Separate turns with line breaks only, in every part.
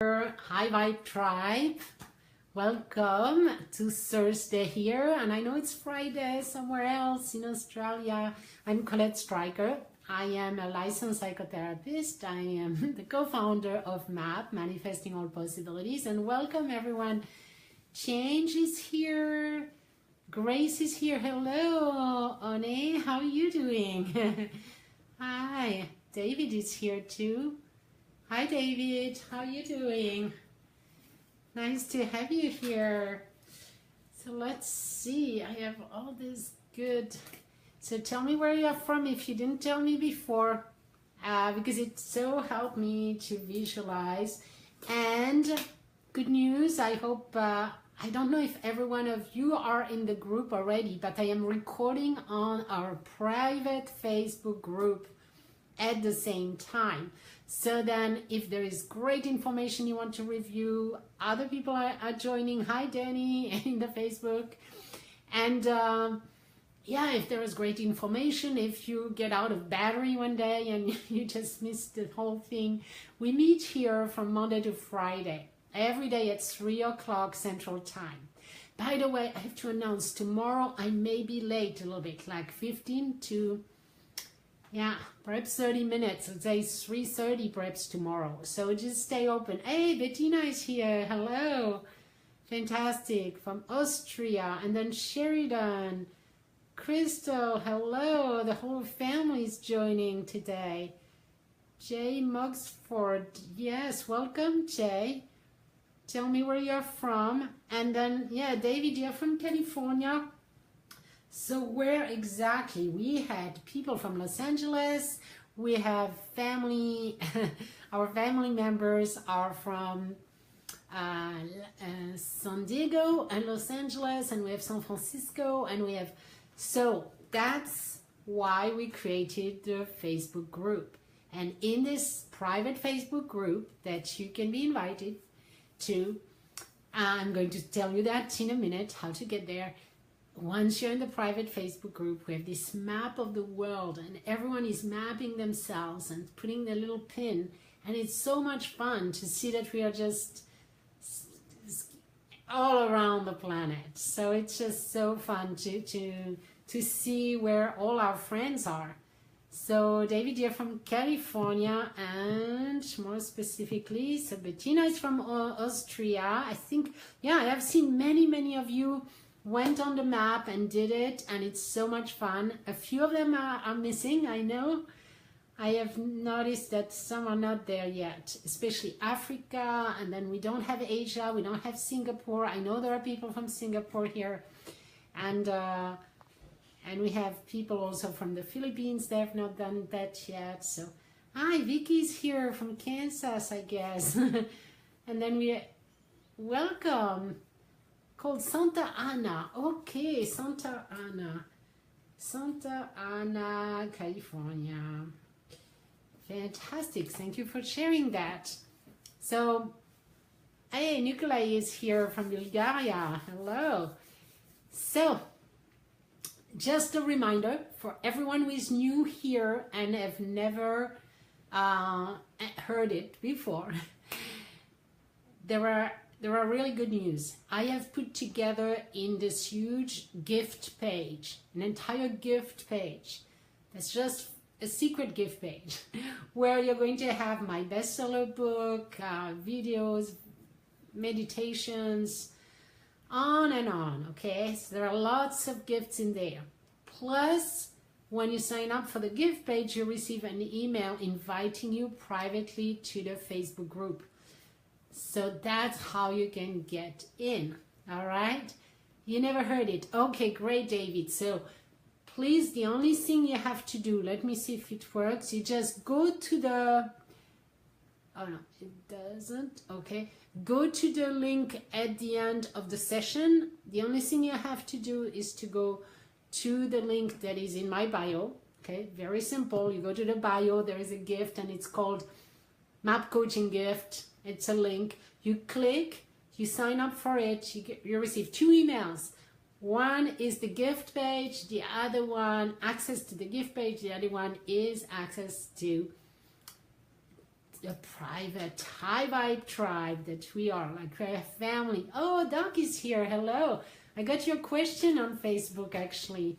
Hi Vibe Tribe, welcome to Thursday here, and I know it's Friday somewhere else in Australia. I'm Colette Stryker. I am a licensed psychotherapist. I am the co-founder of MAP, Manifesting All Possibilities, and welcome everyone. Change is here, Grace is here. Hello, One, how are you doing? Hi, David is here too. Hi David, how are you doing? Nice to have you here. So let's see, I have all this good. So tell me where you're from if you didn't tell me before, because it so helped me to visualize. And good news, I hope, I don't know if every one of you are in the group already, but I am recording on our private Facebook group at the same time. So then if there is great information you want to review, other people are joining. Hi Danny in the Facebook. And yeah, if there is great information, if you get out of battery one day and you just missed the whole thing, we meet here from Monday to Friday, every day at 3 o'clock Central Time. By the way, I have to announce tomorrow I may be late a little bit, like 15 to perhaps 30 minutes. Let's say 3:30 perhaps tomorrow. So just stay open. Hey, Bettina is here. Hello. Fantastic. From Austria. And then Sheridan. Crystal. Hello. The whole family is joining today. Jay Mugsford. Yes, welcome, Jay. Tell me where you're from. And then, yeah, David, you're from California. So where exactly? We had people from Los Angeles, we have family, our family members are from San Diego and Los Angeles, and we have San Francisco, and we have, so that's why we created the Facebook group. And in this private Facebook group that you can be invited to, I'm going to tell you that in a minute, how to get there. Once you're in the private Facebook group, we have this map of the world and everyone is mapping themselves and putting their little pin. And it's so much fun to see that we are just all around the planet. So it's just so fun to see where all our friends are. So David, you're from California, and more specifically, so Bettina is from Austria. I think, yeah, I have seen many of you went on the map and did it, and it's so much fun. A few of them are missing, I know. I have noticed that some are not there yet, especially Africa, and then we don't have Asia, we don't have Singapore. I know there are people from Singapore here, and we have people also from the Philippines. They have not done that yet. So hi, Vicky's here from Kansas, I guess. And then we welcome, called Santa Ana. Okay, Santa Ana, California. Fantastic, thank you for sharing that. So, hey, Nikolai is here from Bulgaria. Hello. So, just a reminder for everyone who is new here and have never heard it before. There are really good news. I have put together in this huge gift page, an entire gift page. That's just a secret gift page where you're going to have my bestseller book, videos, meditations, on and on, okay? So there are lots of gifts in there. Plus, when you sign up for the gift page, you receive an email inviting you privately to the Facebook group. So that's how you can get in, all right? You never heard it. Okay, great, David. So please, the only thing you have to do, let me see if it works. You just go to the, oh no, it doesn't, okay. Go to the link at the end of the session. The only thing you have to do is to go to the link that is in my bio, okay? Very simple. You go to the bio, there is a gift, and it's called Map Coaching Gift. It's a link. You click, you sign up for it, you receive 2 emails. One is the gift page, the other one, access to the gift page, the other one is access to a private high vibe tribe that we are, like we're a family. Oh, Doc is here. Hello. I got your question on Facebook actually.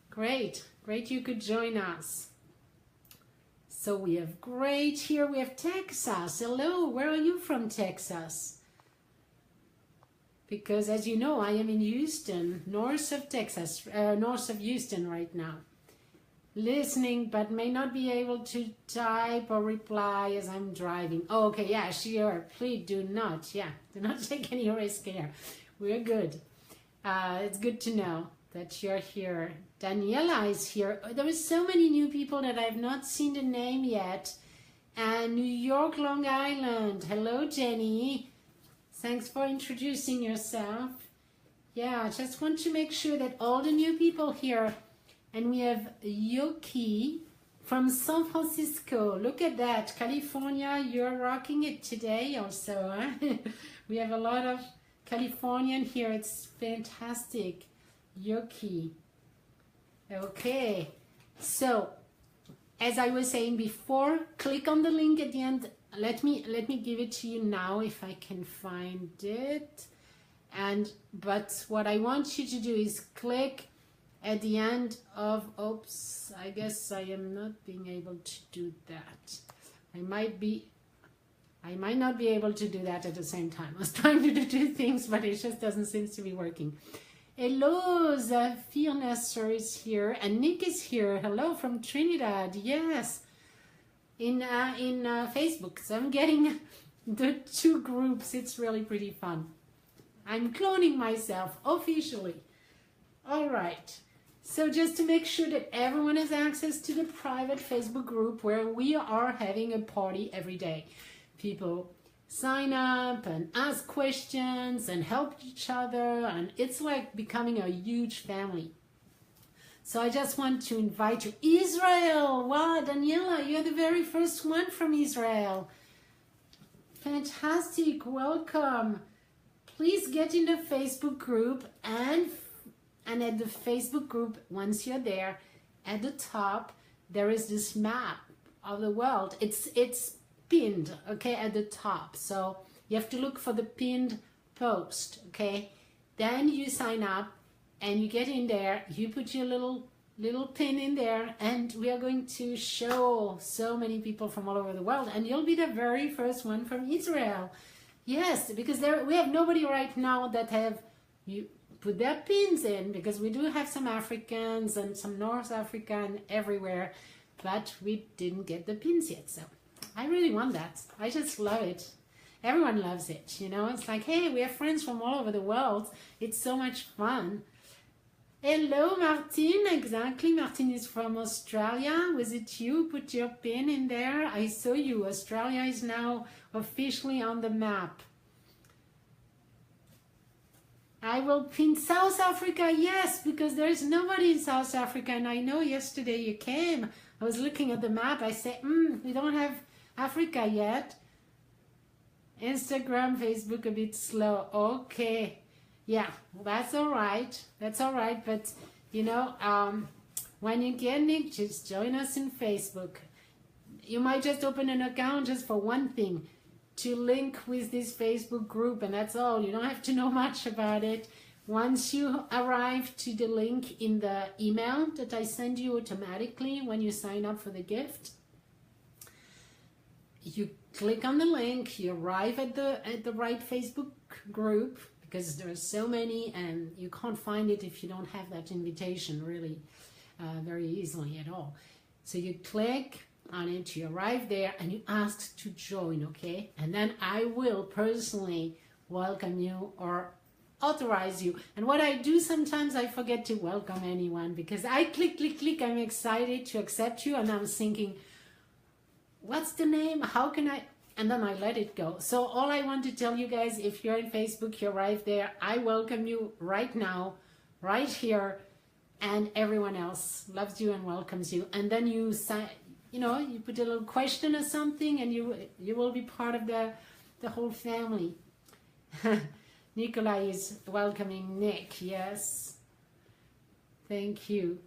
Great you could join us. So we have great here. We have Texas. Hello, where are you from, Texas? Because as you know, I am in Houston, north of Texas, north of Houston right now. Listening, but may not be able to type or reply as I'm driving. Oh, okay, yeah, sure. Please do not take any risk here. We're good. It's good to know that you're here. Daniela is here. There were so many new people that I've not seen the name yet. And New York, Long Island. Hello, Jenny. Thanks for introducing yourself. Yeah, I just want to make sure that all the new people here. And we have Yoki from San Francisco. Look at that. California, you're rocking it today also. Huh? We have a lot of Californian here. It's fantastic. Yoki. Okay. So, as I was saying before, click on the link at the end. Let me give it to you now if I can find it. But what I want you to do is click at the end of, oops, I guess I am not being able to do that. I might not be able to do that at the same time. I was trying to do two things, but it just doesn't seem to be working. Hello, Zafir Nasser is here, and Nick is here. Hello from Trinidad. Yes, in Facebook. So I'm getting the two groups. It's really pretty fun. I'm cloning myself officially. All right. So just to make sure that everyone has access to the private Facebook group where we are having a party every day. People sign up and ask questions and help each other, and it's like becoming a huge family. So I just want to invite you. Israel! Wow, Daniela, you're the very first one from Israel. Fantastic, welcome. Please get in the Facebook group, and at the Facebook group, once you're there, at the top, there is this map of the world. It's pinned, okay, at the top. So you have to look for the pinned post, okay? Then you sign up and you get in there, you put your little pin in there, and we are going to show so many people from all over the world, and you'll be the very first one from Israel. Yes, because we have nobody right now that have you put their pins in, because we do have some Africans and some North African everywhere, but we didn't get the pins yet. So I really want that. I just love it. Everyone loves it, you know. It's like, hey, we have friends from all over the world. It's so much fun. Hello, Martin. Exactly. Martin is from Australia. Was it you? Put your pin in there. I saw you. Australia is now officially on the map. I will pin South Africa, yes, because there's nobody in South Africa, and I know yesterday you came. I was looking at the map. I said, we don't have Africa yet. Instagram, Facebook a bit slow. Okay. Yeah, that's all right. That's all right. But, you know, when you get Nick, just join us in Facebook. You might just open an account just for one thing, to link with this Facebook group, and that's all. You don't have to know much about it. Once you arrive to the link in the email that I send you automatically when you sign up for the gift, you click on the link, you arrive at the right Facebook group, because there are so many and you can't find it if you don't have that invitation really very easily at all. So you click on it, you arrive there, and you ask to join, okay? And then I will personally welcome you or authorize you. And what I do sometimes, I forget to welcome anyone, because I click, I'm excited to accept you, and I'm thinking, what's the name? How can I? And then I let it go. So all I want to tell you guys, if you're in Facebook, you arrive there, I welcome you right now, right here, and everyone else loves you and welcomes you. And then you sign, you know, you put a little question or something, and you will be part of the whole family. Nikolai is welcoming Nick, yes. Thank you.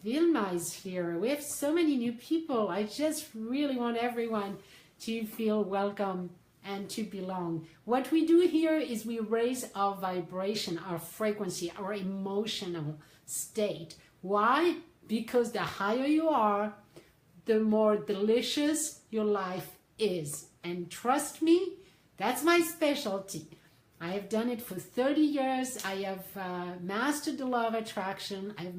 Vilma is here. We have so many new people. I just really want everyone to feel welcome and to belong. What we do here is we raise our vibration, our frequency, our emotional state. Why? Because the higher you are, the more delicious your life is. And trust me, that's my specialty. I have done it for 30 years. I have mastered the law of attraction. I've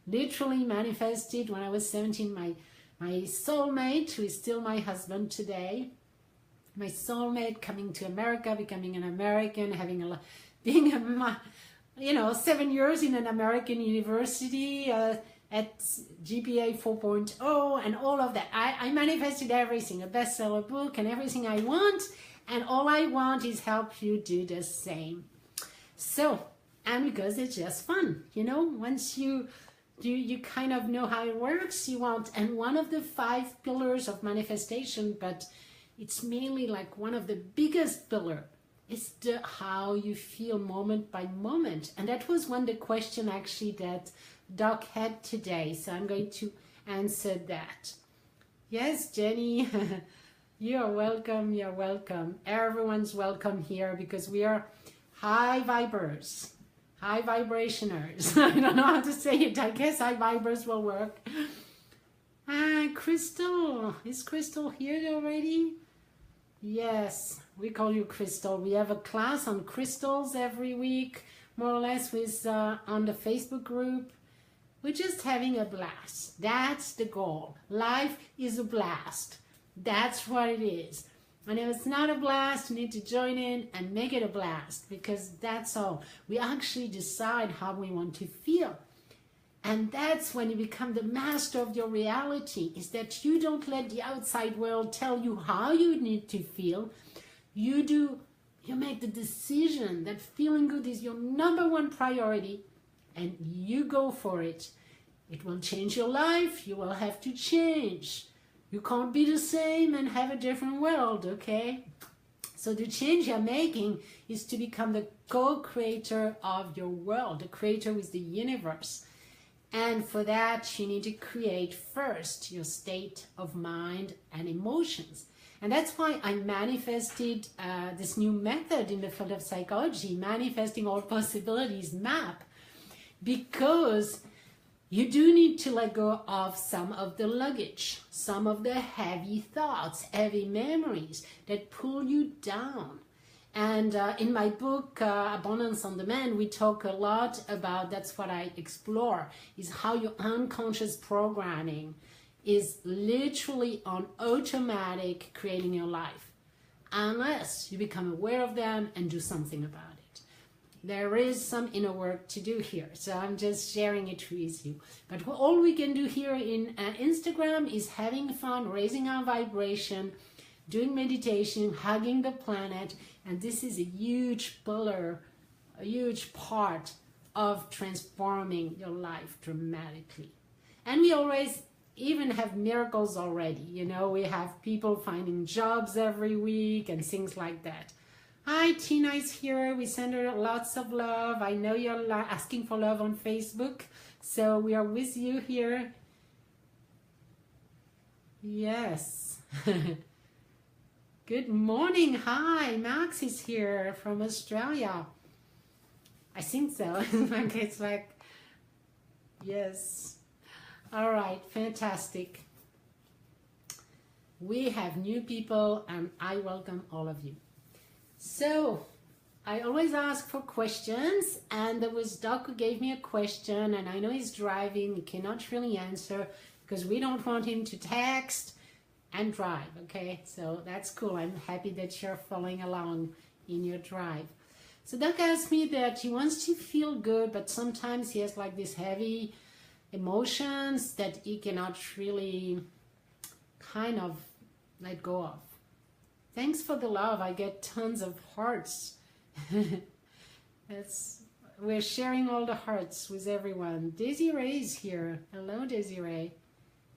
literally manifested when I was 17 my soulmate, who is still my husband today. My soulmate coming to America, becoming an American, being 7 years in an American university at GPA 4.0 and all of that. I manifested everything, a bestseller book and everything I want. And all I want is help you do the same. So, and because it's just fun, once you kind of know how it works, you want, and one of the 5 pillars of manifestation, but it's mainly like one of the biggest pillar, is how you feel moment by moment. And that was the question actually that Doc had today. So I'm going to answer that. Yes, Jenny, you're welcome, you're welcome. Everyone's welcome here because we are high vibers. High vibrationers. I don't know how to say it. I guess high vibers will work. Crystal. Is Crystal here already? Yes, we call you Crystal. We have a class on crystals every week, more or less, with on the Facebook group. We're just having a blast. That's the goal. Life is a blast. That's what it is. And if it's not a blast, you need to join in and make it a blast, because that's all. We actually decide how we want to feel. And that's when you become the master of your reality, is that you don't let the outside world tell you how you need to feel. You make the decision that feeling good is your #1 priority, and you go for it. It will change your life. You will have to change. You can't be the same and have a different world, okay? So the change you're making is to become the co-creator of your world, the creator with the universe. And for that, you need to create first your state of mind and emotions. And that's why I manifested this new method in the field of psychology, manifesting all possibilities map, because you do need to let go of some of the luggage, some of the heavy thoughts, heavy memories that pull you down. And in my book, Abundance on Demand, we talk a lot about, that's what I explore, is how your unconscious programming is literally on automatic creating your life, unless you become aware of them and do something about it. There is some inner work to do here, so I'm just sharing it with you. But all we can do here in Instagram is having fun, raising our vibration, doing meditation, hugging the planet, and this is a huge pillar, a huge part of transforming your life dramatically. And we always even have miracles already. We have people finding jobs every week and things like that. Hi, Tina is here. We send her lots of love. I know you're asking for love on Facebook, so we are with you here. Yes. Good morning. Hi, Max is here from Australia. I think so. It's like, yes. All right, fantastic. We have new people, and I welcome all of you. So, I always ask for questions, and there was Doc who gave me a question, and I know he's driving, he cannot really answer, because we don't want him to text and drive, okay? So that's cool. I'm happy that you're following along in your drive. So Doc asked me that he wants to feel good, but sometimes he has like these heavy emotions that he cannot really kind of let go of. Thanks for the love. I get tons of hearts. We're sharing all the hearts with everyone. Desiree is here. Hello, Desiree.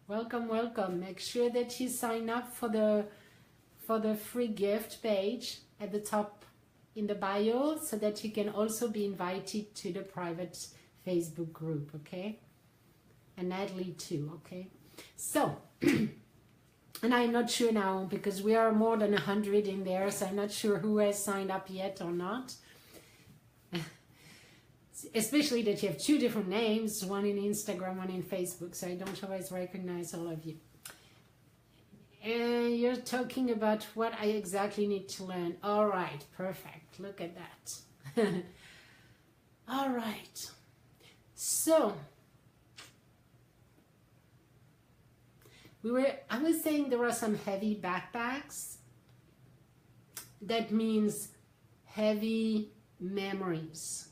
Welcome, welcome. Make sure that you sign up for the free gift page at the top in the bio, so that you can also be invited to the private Facebook group, okay? And Natalie too, okay? So, And I'm not sure now because we are more than 100 in there, so I'm not sure who has signed up yet or not. Especially that you have two different names, one in Instagram, one in Facebook, so I don't always recognize all of you. And you're talking about what I exactly need to learn. All right, perfect. Look at that. All right. So I was saying there are some heavy backpacks. That means heavy memories.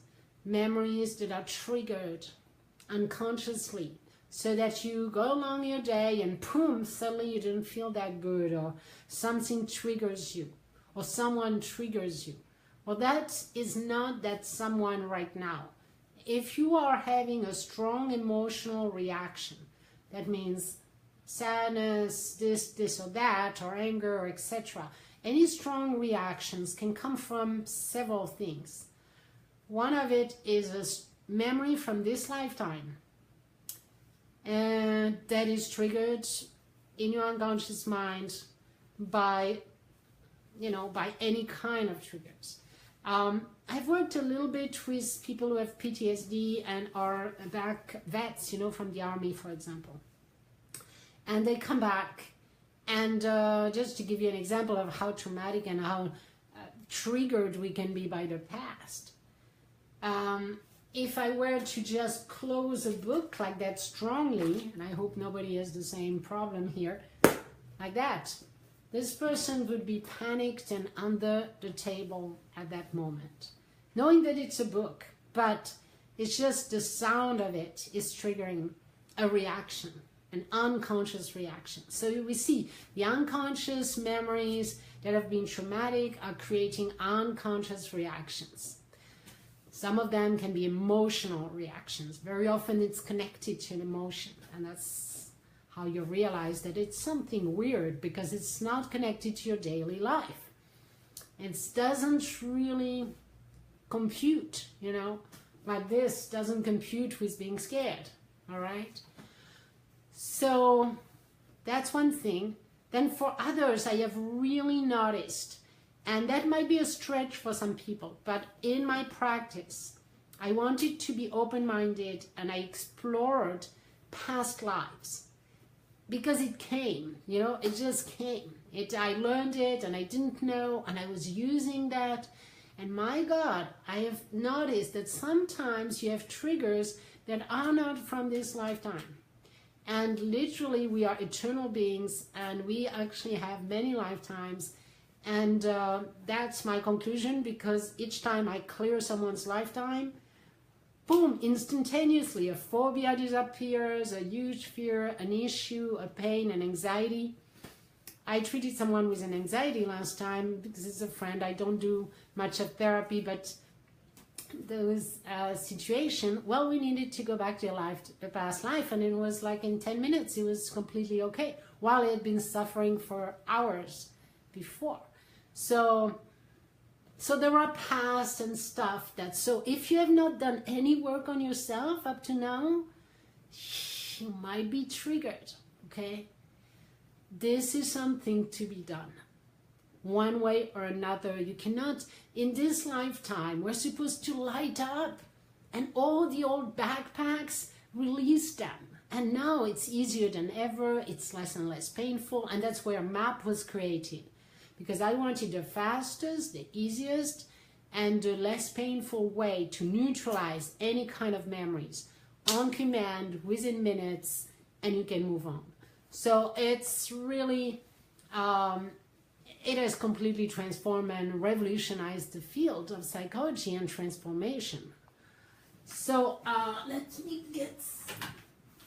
Memories that are triggered unconsciously, so that you go along your day and boom, suddenly you didn't feel that good, or something triggers you, or someone triggers you. Well, that is not that someone right now. If you are having a strong emotional reaction, that means sadness, this or that, or anger, or etc. Any strong reactions can come from several things. One of it is a memory from this lifetime, and that is triggered in your unconscious mind by, by any kind of triggers. I've worked a little bit with people who have PTSD and are back vets, from the army, for example. And they come back, and just to give you an example of how traumatic and how triggered we can be by the past. If I were to just close a book like that strongly, and I hope nobody has the same problem here, like that, this person would be panicked and under the table at that moment, knowing that it's a book, but it's just the sound of it is triggering a reaction, an unconscious reaction. So we see the unconscious memories that have been traumatic are creating unconscious reactions. Some of them can be emotional reactions. Very often it's connected to an emotion, and that's how you realize that it's something weird, because it's not connected to your daily life. It doesn't really compute, like this doesn't compute with being scared, all right? So that's one thing. Then for others, I have really noticed, and that might be a stretch for some people, but in my practice, I wanted to be open-minded, and I explored past lives, because it came, it just came. I learned it, and I didn't know, and I was using that, and my God, I have noticed that sometimes you have triggers that are not from this lifetime. And literally, we are eternal beings, and we actually have many lifetimes. And that's my conclusion, because each time I clear someone's lifetime, boom, instantaneously a phobia disappears, a huge fear, an issue, a pain, an anxiety. I treated someone with an anxiety last time because it's a friend. I don't do much of therapy, but there was a situation, well, we needed to go back to the past life, and it was like in 10 minutes, it was completely okay, while it had been suffering for hours before. So there are past and stuff so if you have not done any work on yourself up to now, you might be triggered, okay? This is something to be done. One way or another, you cannot, in this lifetime, we're supposed to light up, and all the old backpacks, release them. And now it's easier than ever, it's less and less painful, and that's where a map was created. Because I wanted the fastest, the easiest, and the less painful way to neutralize any kind of memories on command, within minutes, and you can move on. So it's really, it has completely transformed and revolutionized the field of psychology and transformation. So let me get,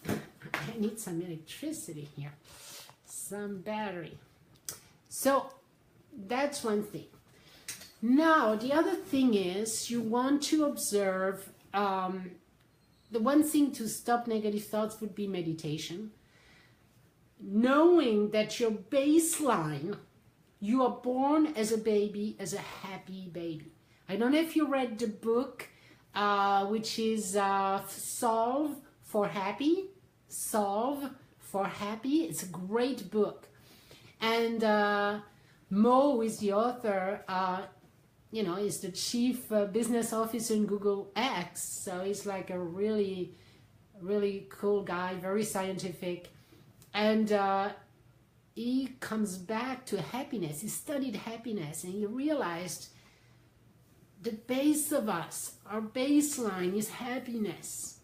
I need some electricity here, some battery. So that's one thing. Now, the other thing is you want to observe, the one thing to stop negative thoughts would be meditation. Knowing that your baseline, you are born as a baby, as a happy baby. I don't know if you read the book, which is Solve for Happy. Solve for Happy. It's a great book. And Mo, who is the author, you know, is the chief business officer in Google X. So he's like a really, really cool guy, very scientific. And he comes back to happiness. He studied happiness and he realized the base of us, our baseline is happiness.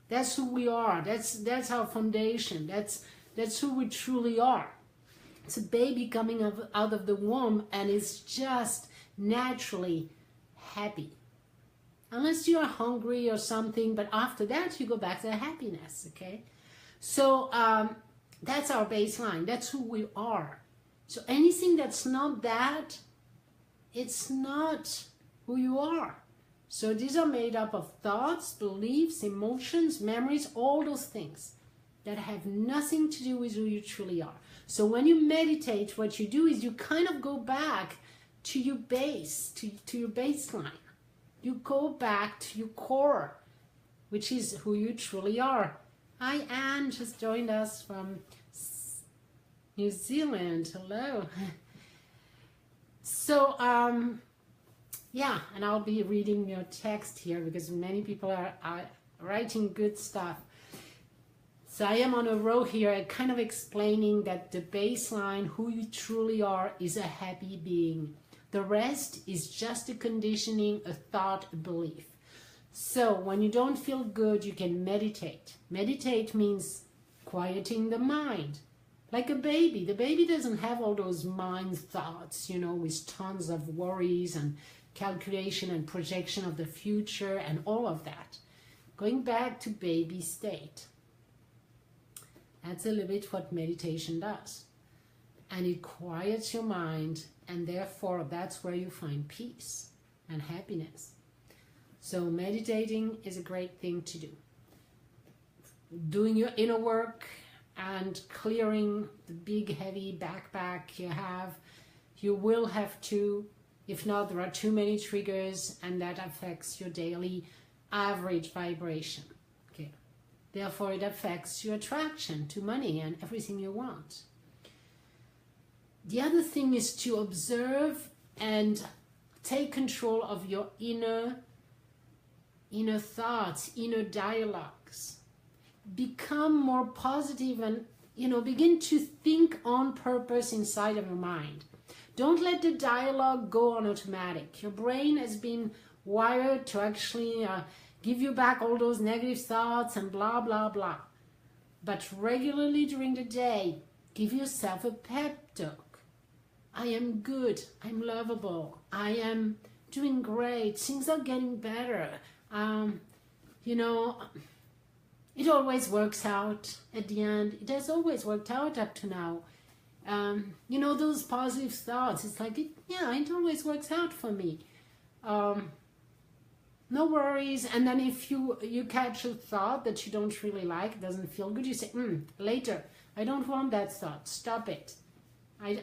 That's who we are. That's our foundation. That's who we truly are. It's a baby coming out of the womb and it's just naturally happy. Unless you are hungry or something, but after that you go back to happiness, okay? So that's our baseline. That's who we are. So anything that's not that, it's not who you are. So these are made up of thoughts, beliefs, emotions, memories, all those things that have nothing to do with who you truly are. So when you meditate, what you do is you kind of go back to your base, to your baseline. You go back to your core, which is who you truly are. Hi, Anne, just joined us from New Zealand. Hello. So, yeah, and I'll be reading your text here because many people are writing good stuff. So I am on a row here kind of explaining that the baseline, who you truly are, is a happy being. The rest is just a conditioning, a thought, a belief. So when you don't feel good, you can meditate. Meditate means quieting the mind. Like a baby. The baby doesn't have all those mind thoughts, you know, with tons of worries and calculation and projection of the future and all of that. Going back to baby state. That's a little bit what meditation does. And it quiets your mind, and therefore that's where you find peace and happiness. So meditating is a great thing to do. Doing your inner work and clearing the big heavy backpack you have, you will have to, if not, there are too many triggers and that affects your daily average vibration. Okay. Therefore it affects your attraction to money and everything you want. The other thing is to observe and take control of your inner thoughts, inner dialogues. Become more positive and, you know, begin to think on purpose inside of your mind. Don't let the dialogue go on automatic. Your brain has been wired to actually give you back all those negative thoughts and blah, blah, blah. But regularly during the day, give yourself a pep talk. I am good. I'm lovable. I am doing great. Things are getting better. You know, it always works out at the end. It has always worked out up to now. You know, those positive thoughts. It's like, yeah, it always works out for me. No worries. And then if you catch a thought that you don't really like, doesn't feel good, you say, later. I don't want that thought. Stop it.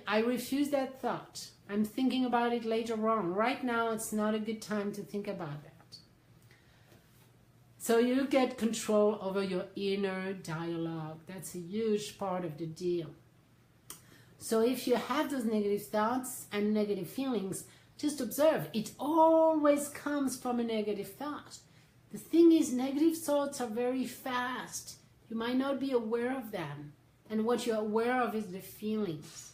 I refuse that thought. I'm thinking about it later on. Right now, it's not a good time to think about that. So you get control over your inner dialogue. That's a huge part of the deal. So if you have those negative thoughts and negative feelings, just observe. It always comes from a negative thought. The thing is, negative thoughts are very fast. You might not be aware of them. And what you're aware of is the feelings.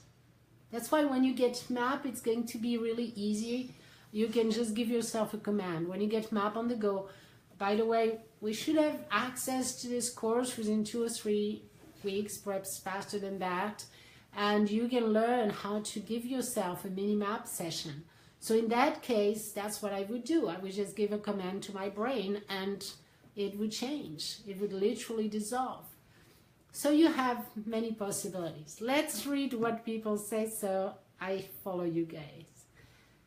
That's why when you get MAP, it's going to be really easy. You can just give yourself a command. When you get MAP on the go, by the way, we should have access to this course within 2 or 3 weeks, perhaps faster than that. And you can learn how to give yourself a mini MAP session. So in that case, that's what I would do. I would just give a command to my brain and it would change. It would literally dissolve. So you have many possibilities. Let's read what people say so I follow you guys.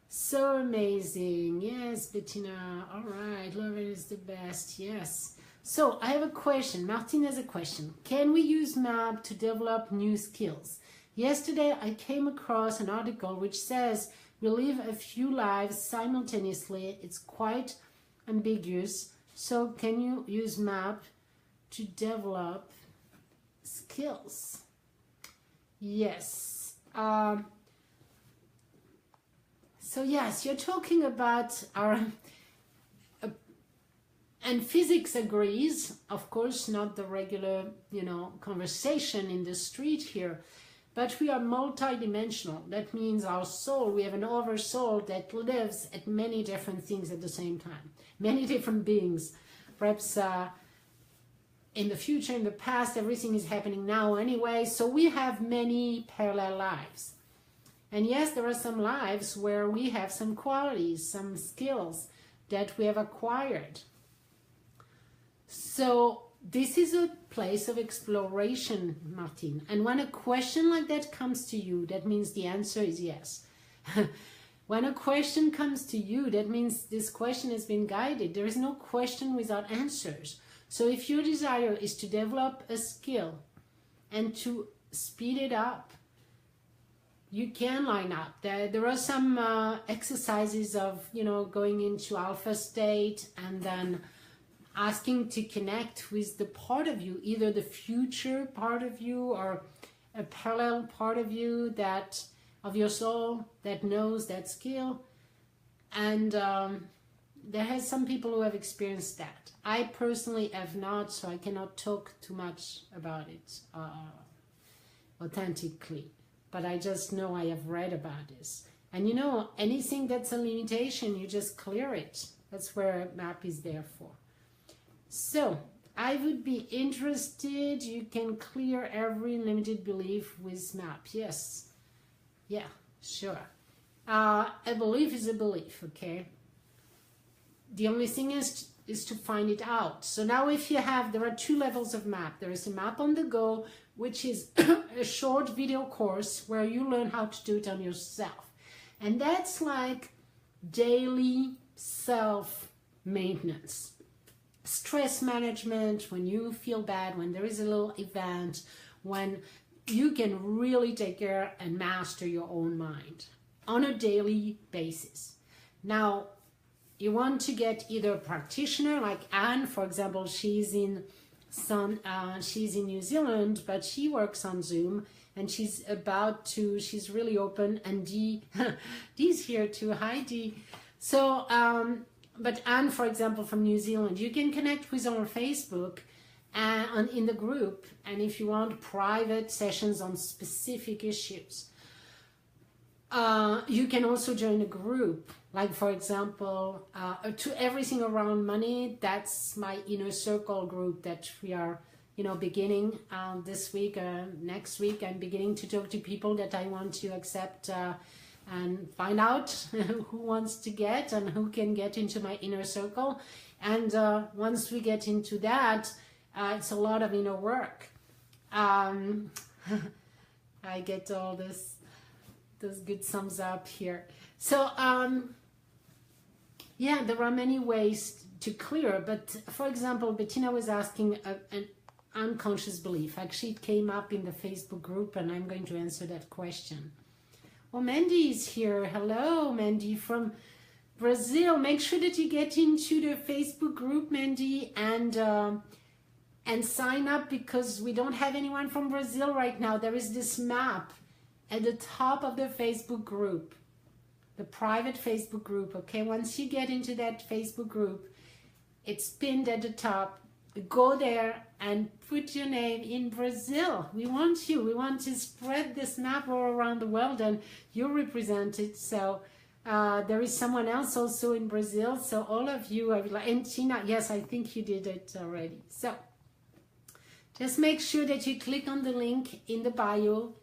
So amazing. Yes, Bettina. All right. Love is the best. Yes. So I have a question. Martin has a question. Can we use MAP to develop new skills? Yesterday, I came across an article which says we live a few lives simultaneously. It's quite ambiguous. So can you use MAP to develop skills? Yes. So yes, you're talking about our, and physics agrees, of course, not the regular, conversation in the street here, but we are multidimensional. That means our soul, we have an oversoul that lives at many different things at the same time, many different beings. Perhaps in the future, in the past, everything is happening now anyway, so we have many parallel lives. And yes, there are some lives where we have some qualities, some skills that we have acquired. So this is a place of exploration, Martin. And when a question like that comes to you, that means the answer is yes. When a question comes to you, that means this question has been guided. There is no question without answers. So if your desire is to develop a skill and to speed it up, you can line up. There are some exercises of, going into alpha state and then asking to connect with the part of you, either the future part of you or a parallel part of you that of your soul that knows that skill. And there has some people who have experienced that. I personally have not, so I cannot talk too much about it authentically. But I just know I have read about this. And anything that's a limitation, you just clear it. That's where MAP is there for. So I would be interested, you can clear every limited belief with MAP. Yes. Yeah, sure. A belief is a belief, okay? The only thing is to find it out. So now if you have, there are two levels of MAP. There is a MAP on the go, which is a short video course where you learn how to do it on yourself. And that's like daily self-maintenance. Stress management, when you feel bad, when there is a little event, when you can really take care and master your own mind on a daily basis. Now, you want to get either a practitioner like Anne, for example, she's in New Zealand, but she works on Zoom and she's really open, and Dee's here too. Hi, Dee. So, but Anne, for example, from New Zealand, you can connect with her on Facebook and in the group, and if you want private sessions on specific issues. You can also join a group, like for example, to everything around money. That's my inner circle group that we are, beginning this week, next week. I'm beginning to talk to people that I want to accept and find out who wants to get and who can get into my inner circle. And once we get into that, it's a lot of inner work. I get all those good thumbs up here. So yeah, there are many ways to clear, but for example, Bettina was asking an unconscious belief. Actually, it came up in the Facebook group, and I'm going to answer that question. Well, Mandy is here. Hello, Mandy from Brazil. Make sure that you get into the Facebook group, Mandy, and sign up, because we don't have anyone from Brazil right now. There is this map at the top of the Facebook group, the private Facebook group, okay? Once you get into that Facebook group, it's pinned at the top. Go there and put your name in Brazil. We want you. We want to spread this map all around the world, and you represent it. So there is someone else also in Brazil. So all of you are like, and Tina, yes, I think you did it already. So just make sure that you click on the link in the bio,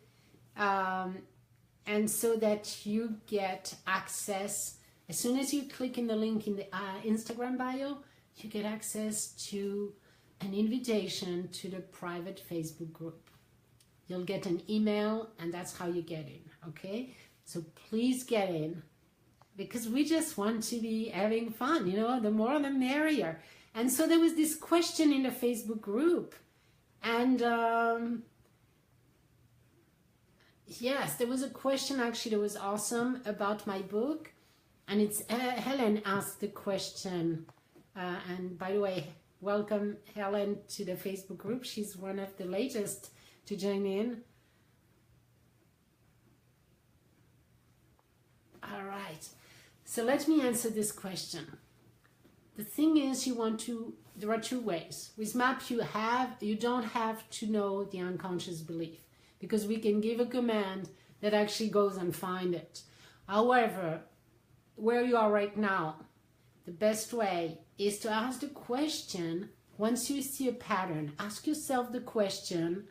and so that you get access. As soon as you click in the link in the Instagram bio, you get access to an invitation to the private Facebook group. You'll get an email, and that's how you get in, okay? So please get in, because we just want to be having fun, the more the merrier. And so there was this question in the Facebook group, and yes, there was a question actually that was awesome about my book, and it's Helen asked the question, and by the way, welcome Helen to the Facebook group. She's one of the latest to join in. right. So let me answer this question. The thing is, there are two ways. With MAP, you don't have to know the unconscious belief, because we can give a command that actually goes and find it. However, where you are right now, the best way is to ask the question. Once you see a pattern, ask yourself the question,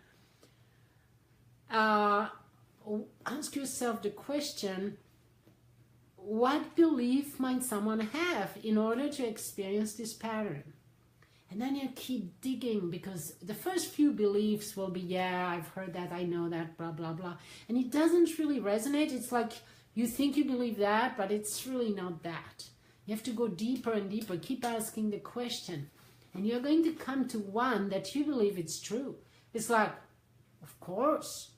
what belief might someone have in order to experience this pattern? And then you keep digging, because the first few beliefs will be, yeah, I've heard that, I know that, blah, blah, blah. And it doesn't really resonate. It's like you think you believe that, but it's really not that. You have to go deeper and deeper, keep asking the question. And you're going to come to one that you believe it's true. It's like, of course.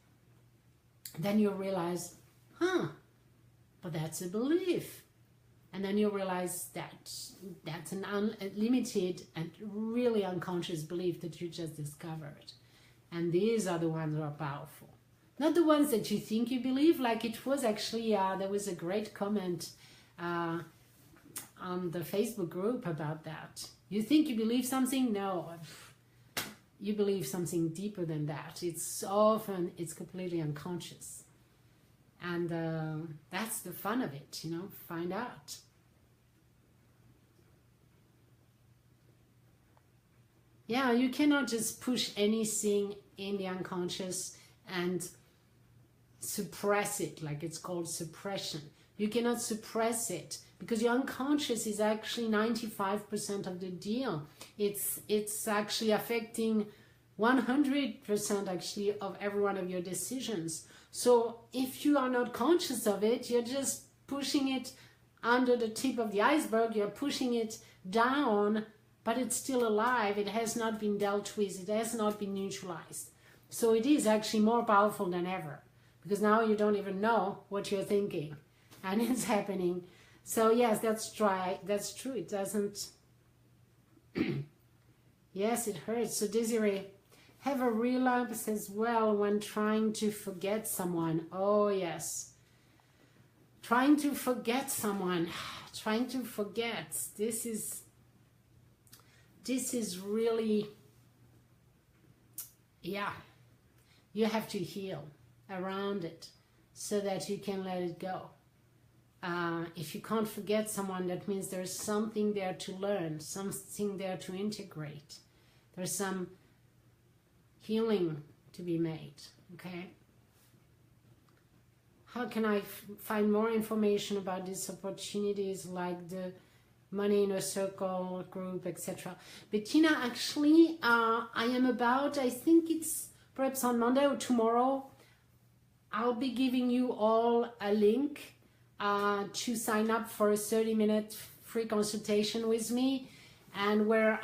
Then you realize, but that's a belief. And then you realize that that's an unlimited and really unconscious belief that you just discovered. And these are the ones that are powerful. Not the ones that you think you believe, like it was actually, there was a great comment on the Facebook group about that. You think you believe something? No. You believe something deeper than that. It's completely unconscious. And that's the fun of it, find out. Yeah, you cannot just push anything in the unconscious and suppress it, like it's called suppression. You cannot suppress it, because your unconscious is actually 95% of the deal. It's actually affecting 100% actually of every one of your decisions. So if you are not conscious of it, you're just pushing it under the tip of the iceberg, you're pushing it down, but it's still alive. It has not been dealt with, it has not been neutralized. So it is actually more powerful than ever, because now you don't even know what you're thinking, and it's happening. So yes, that's true. It doesn't. Yes, it hurts. So Desiree, have a relapse as well when trying to forget someone. Oh yes, trying to forget someone, trying to forget. This is really, yeah. You have to heal around it so that you can let it go. If you can't forget someone, that means there's something there to learn, something there to integrate. There's some healing to be made, okay? How can I find more information about these opportunities, like the Money in a Circle group, etc.? Bettina, actually, I am about, I think it's perhaps on Monday or tomorrow, I'll be giving you all a link to sign up for a 30-minute free consultation with me, and where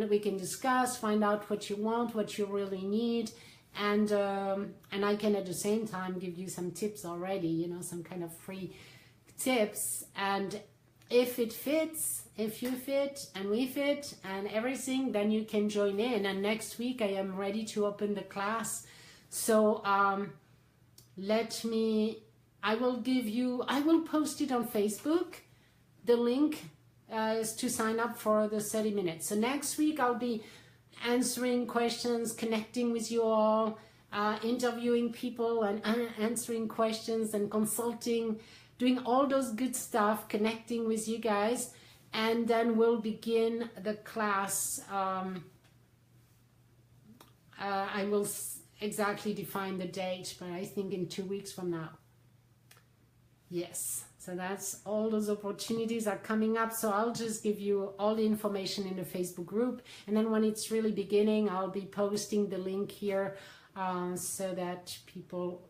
we can discuss, find out what you want, what you really need, and I can at the same time give you some tips already, some kind of free tips. And if it fits, if you fit and we fit and everything, then you can join in. And next week I am ready to open the class. So I will post it on Facebook. The link is to sign up for the 30 minutes. So next week I'll be answering questions, connecting with you all, interviewing people and answering questions and consulting, doing all those good stuff, connecting with you guys. And then we'll begin the class. I will exactly define the date, but I think in 2 weeks from now. Yes, so that's all those opportunities are coming up. So I'll just give you all the information in the Facebook group. And then when it's really beginning, I'll be posting the link here so that people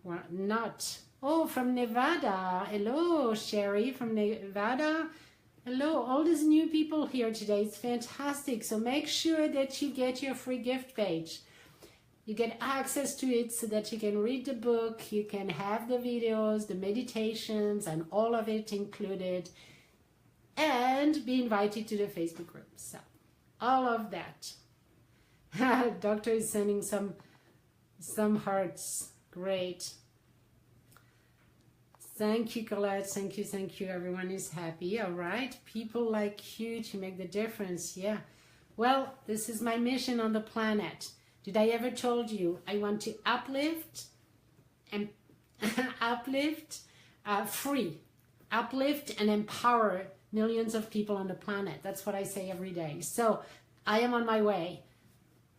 were not... Oh, from Nevada. Hello, Sherry from Nevada. Hello, all these new people here today. It's fantastic. So make sure that you get your free gift page. You get access to it so that you can read the book, you can have the videos, the meditations, and all of it included, and be invited to the Facebook group. So, all of that. Doctor is sending some hearts. Great. Thank you, Colette. Thank you, thank you. Everyone is happy. All right. People like you to make the difference. Yeah. Well, this is my mission on the planet. Did I ever told you I want to uplift and uplift and empower millions of people on the planet. That's what I say every day. So I am on my way.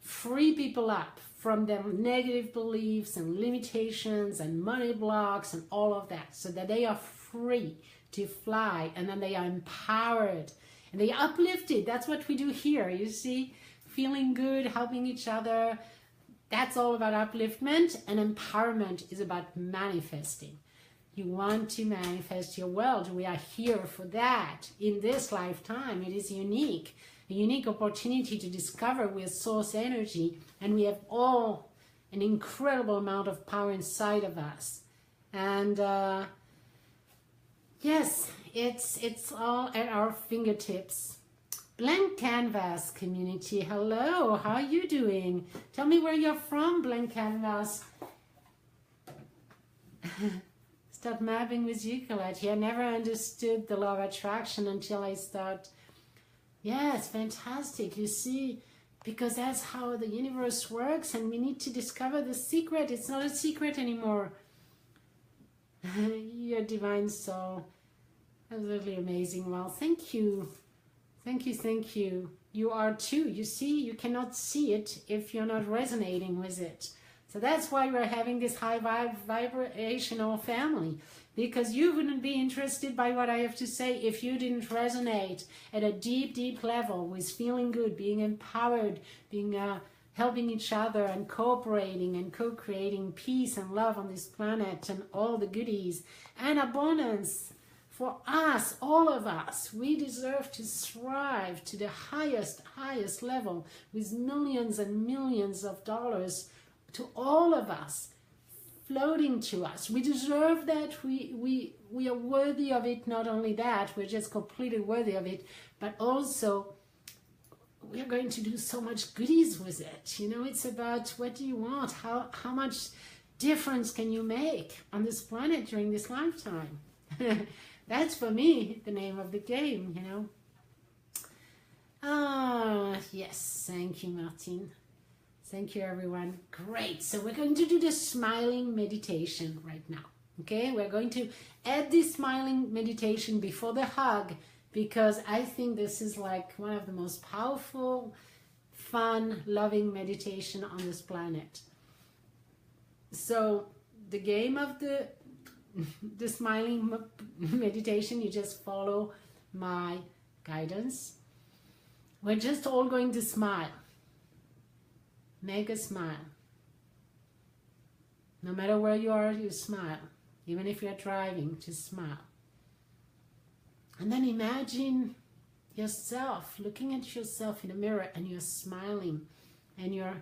Free people up from their negative beliefs and limitations and money blocks and all of that, so that they are free to fly, and then they are empowered and they are uplifted. That's what we do here, you see, feeling good, helping each other. That's all about upliftment, and empowerment is about manifesting. You want to manifest your world. We are here for that in this lifetime. It is unique. A unique opportunity to discover we are source energy, and we have all an incredible amount of power inside of us. And yes, it's all at our fingertips. Blank Canvas community, hello, how are you doing? Tell me where you're from, Blank Canvas. Start mapping with you, Colette. I never understood the law of attraction until I start. Yes, fantastic. You see, because that's how the universe works, and we need to discover the secret. It's not a secret anymore. Your divine soul. Absolutely amazing. Well, thank you. Thank you, thank you. You are too. You see, you cannot see it if you're not resonating with it. So that's why we're having this high vibrational family, because you wouldn't be interested by what I have to say if you didn't resonate at a deep, deep level with feeling good, being empowered, being helping each other and cooperating and co-creating peace and love on this planet and all the goodies and abundance. For us, all of us, we deserve to strive to the highest level with millions and millions of dollars to all of us, floating to us. We deserve that. We are worthy of it. Not only that, we're just completely worthy of it, but also we are going to do so much goodies with it. You know, it's about what do you want? How much difference can you make on this planet during this lifetime? That's for me the name of the game, you know. Ah, yes, thank you, Martin. Thank you, everyone. Great. So we're going to do the smiling meditation right now. Okay, we're going to add this smiling meditation before the hug, because I think this is like one of the most powerful, fun, loving meditation on this planet. So the game of the smiling meditation, you just follow my guidance. We're just all going to smile. Make a smile. No matter where you are, you smile. Even if you're driving, just smile. And then imagine yourself, looking at yourself in the mirror, and you're smiling, and you're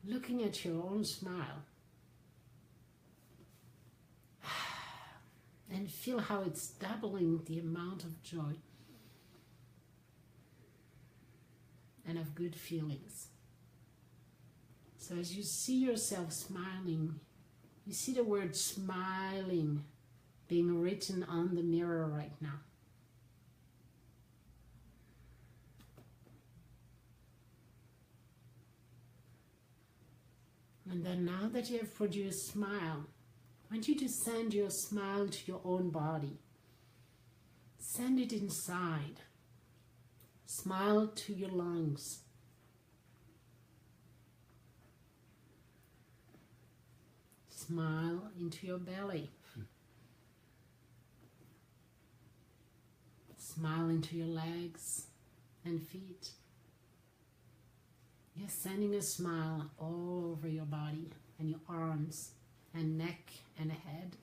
looking at your own smile. And feel how it's doubling the amount of joy and of good feelings. So as you see yourself smiling, you see the word smiling being written on the mirror right now. And then now that you have produced smile, I want you to send your smile to your own body. Send it inside. Smile to your lungs. Smile into your belly. Smile into your legs and feet. You're sending a smile all over your body and your arms and neck and head.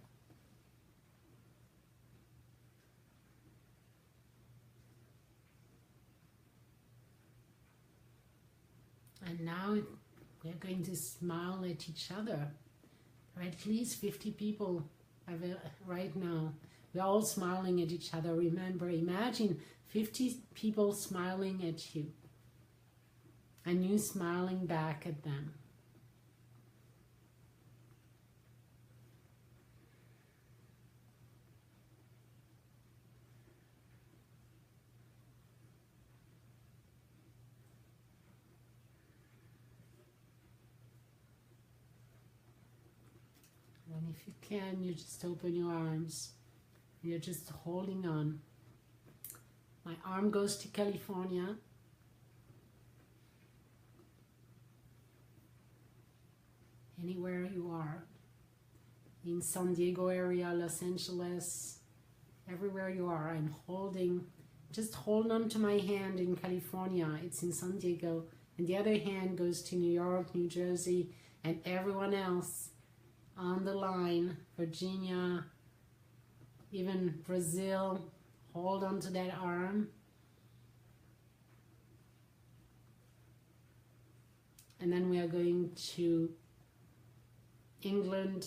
And now we're going to smile at each other. There are at least 50 people right now. We're all smiling at each other. Remember, imagine 50 people smiling at you and you smiling back at them. And if you can, you just open your arms. You're just holding on. My arm goes to California. Anywhere you are. In San Diego area, Los Angeles, everywhere you are, I'm holding, just hold on to my hand in California. It's in San Diego. And the other hand goes to New York, New Jersey, and everyone else on the line, Virginia, even Brazil. Hold on to that arm. And then we are going to England.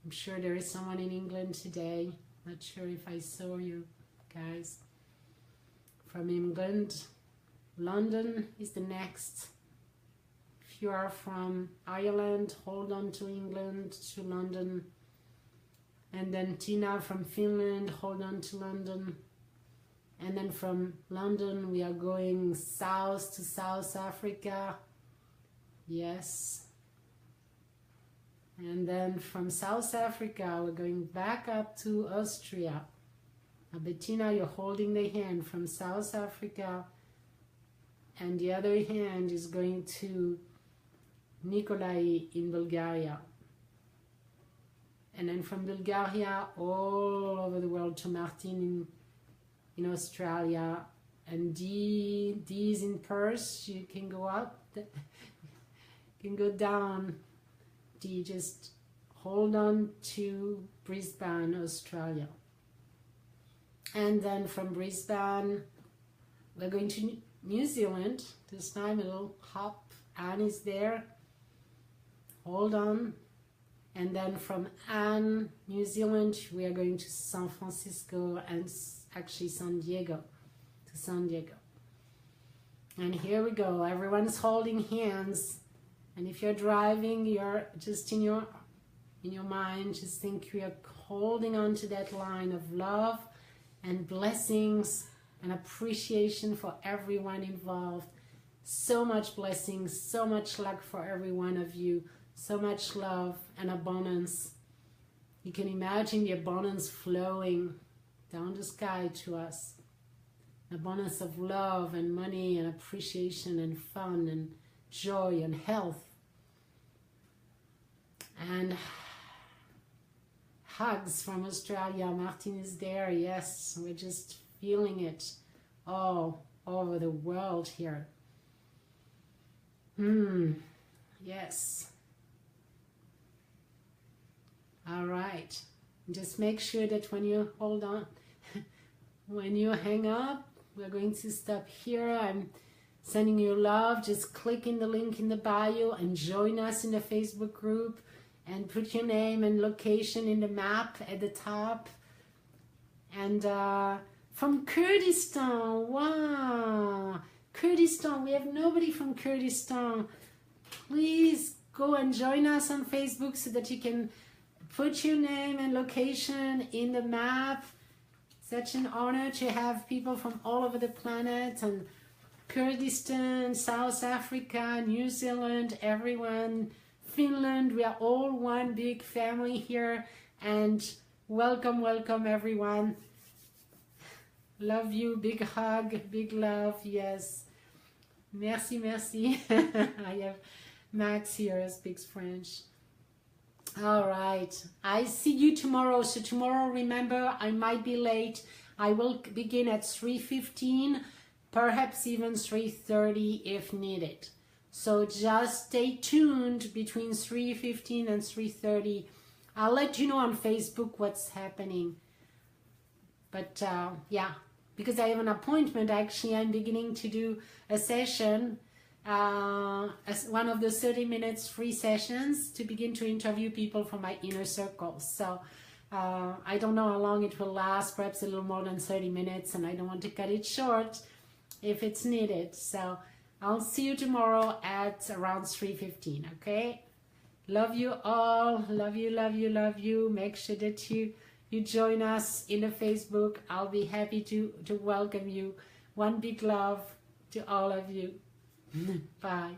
I'm sure there is someone in England today. Not sure if I saw you guys from England. London is the next. If you are from Ireland, hold on to England, to London. And then Tina from Finland, hold on to London. And then from London we are going south to South Africa. Yes. And then from South Africa we're going back up to Austria. Now, Bettina, you're holding the hand from South Africa, and the other hand is going to Nikolai in Bulgaria. And then from Bulgaria all over the world to Martin in Australia. And D is in Perth. You can go up, you can go down. D, just hold on to Brisbane, Australia. And then from Brisbane we're going to New Zealand. This time a little hop. Anne is there. Hold on. And then from Anne, New Zealand, we are going to San Francisco and actually San Diego. To San Diego. And here we go. Everyone's holding hands. And if you're driving, you're just in your mind, just think we are holding on to that line of love and blessings and appreciation for everyone involved. So much blessings, so much luck for every one of you, so much love and abundance. You can imagine the abundance flowing down the sky to us. An abundance of love and money and appreciation and fun and joy and health. And hugs from Australia. Martin is there. Yes, we're just feeling it all over the world here. Yes. All right. Just make sure that when you hold on, when you hang up, we're going to stop here. I'm sending you love. Just click in the link in the bio and join us in the Facebook group and put your name and location in the map at the top. And from Kurdistan, wow, Kurdistan, we have nobody from Kurdistan. Please go and join us on Facebook so that you can put your name and location in the map. Such an honor to have people from all over the planet, and Kurdistan, South Africa, New Zealand, everyone, Finland. We are all one big family here, and welcome, welcome everyone. Love you, big hug, big love, yes. Merci, merci. I have Max here who speaks French. All right, I see you tomorrow. So tomorrow, remember, I might be late. I will begin at 3:15, perhaps even 3:30 if needed. So just stay tuned between 3:15 and 3:30. I'll let you know on Facebook what's happening. But yeah, because I have an appointment, actually, I'm beginning to do a session, as one of the 30 minutes free sessions to begin to interview people from my inner circle. So I don't know how long it will last, perhaps a little more than 30 minutes, and I don't want to cut it short if it's needed. So I'll see you tomorrow at around 3:15, okay? Love you all. Love you, love you, love you. Make sure that you join us in the Facebook. I'll be happy to welcome you. One big love to all of you. Bye.